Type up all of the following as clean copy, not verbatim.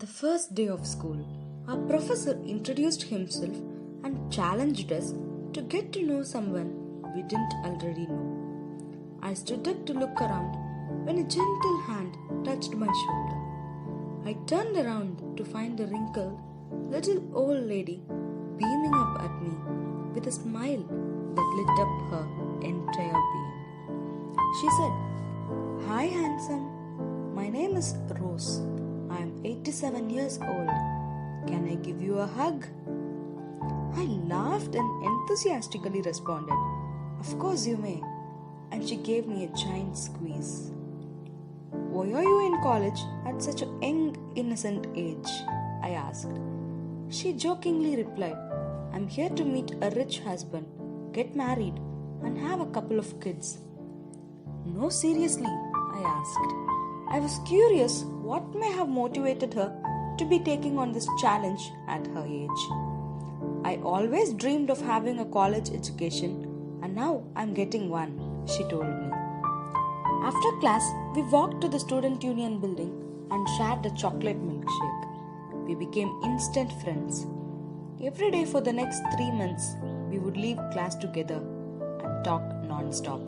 The first day of school, our professor introduced himself and challenged us to get to know someone we didn't already know. I stood up to look around when a gentle hand touched my shoulder. I turned around to find a wrinkled, little old lady beaming up at me with a smile that lit up her entire being. She said, "Hi, handsome. My name is Rose. I am 87 years old. Can I give you a hug?" I laughed and enthusiastically responded, "Of course you may." And she gave me a giant squeeze. "Why are you in college at such a young, innocent age?" I asked. She jokingly replied, "I'm here to meet a rich husband, get married, and have a couple of kids." "No, seriously?" I asked. I was curious what may have motivated her to be taking on this challenge at her age. "I always dreamed of having a college education, and now I'm getting one," she told me. After class, we walked to the student union building and shared a chocolate milkshake. We became instant friends. Every day for the next 3 months, we would leave class together and talk non-stop.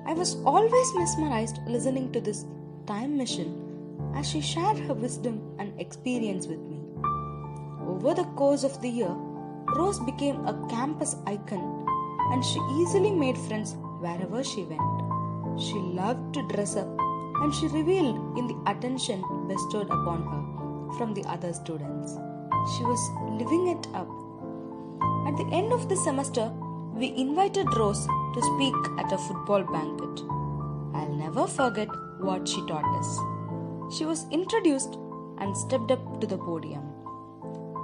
I was always mesmerized listening to this time machine as she shared her wisdom and experience with me. Over the course of the year, Rose became a campus icon and she easily made friends wherever she went. She loved to dress up and she reveled in the attention bestowed upon her from the other students. She was living it up. At the end of the semester, we invited Rose to speak at a football banquet. I'll never forget what she taught us. She was introduced and stepped up to the podium.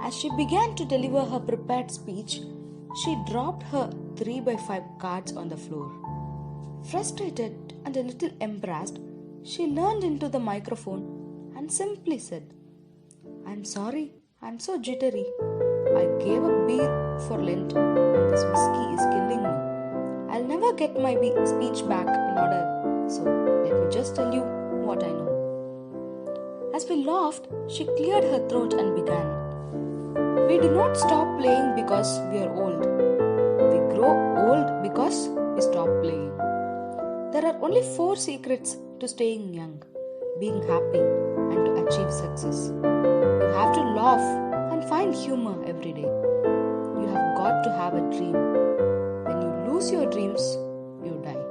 As she began to deliver her prepared speech, she dropped her 3x5 cards on the floor. Frustrated and a little embarrassed, she leaned into the microphone and simply said, "I'm sorry, I'm so jittery. I gave up beer for Lent and this whiskey is killing me. I'll never get my speech back in order, so let me just tell you what I know." As we laughed, she cleared her throat and began, "We do not stop playing because we are old. We grow old because we stop playing. There are only 4 secrets to staying young, being happy, and to achieve success. You have to laugh and find humor every day. You have got to have a dream. When you lose your dreams, you die."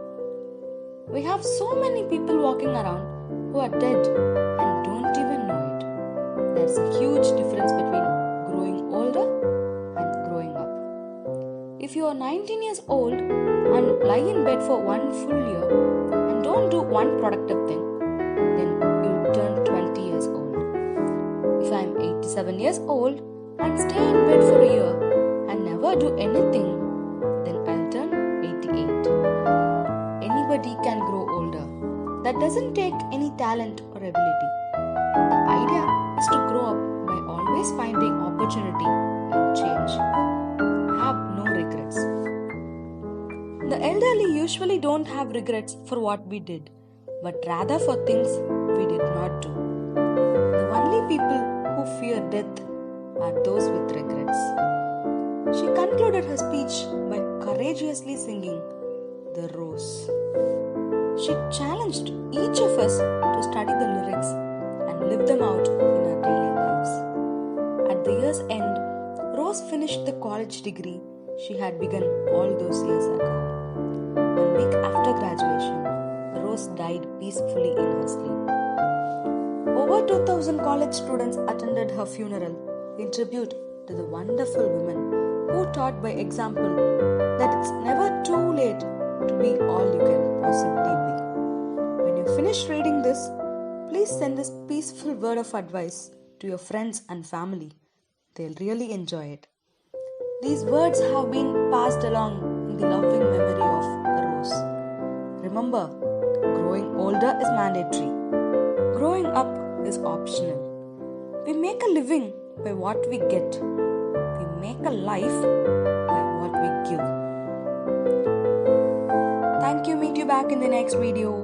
We have so many people walking around who are dead and don't even know it. There's a huge difference between growing older and growing up. If you are 19 years old and lie in bed for 1 full year and don't do one productive thing, then you'll turn 20 years old. If I'm 87 years old and stay in bed for a year and never do anything, then I'll turn 88. Anybody can grow older. That doesn't take any talent or ability. The idea is to grow up by always finding opportunity and change. Have no regrets. The elderly usually don't have regrets for what we did, but rather for things we did not do. The only people who fear death are those with regrets. She concluded her speech by courageously singing "The Rose." She challenged each of us to study the lyrics and live them out in our daily lives. At the year's end, Rose finished the college degree she had begun all those years ago. 1 week after graduation, Rose died peacefully in her sleep. Over 2,000 college students attended her funeral in tribute to the wonderful woman who taught by example that it's never too late to be all you can possibly be. When you finish reading this, please send this peaceful word of advice to your friends and family. They'll really enjoy it. These words have been passed along in the loving memory of Rose. Remember, growing older is mandatory. Growing up is optional. We make a living by what we get. We make a life by what we give. Thank you. Meet you back in the next video.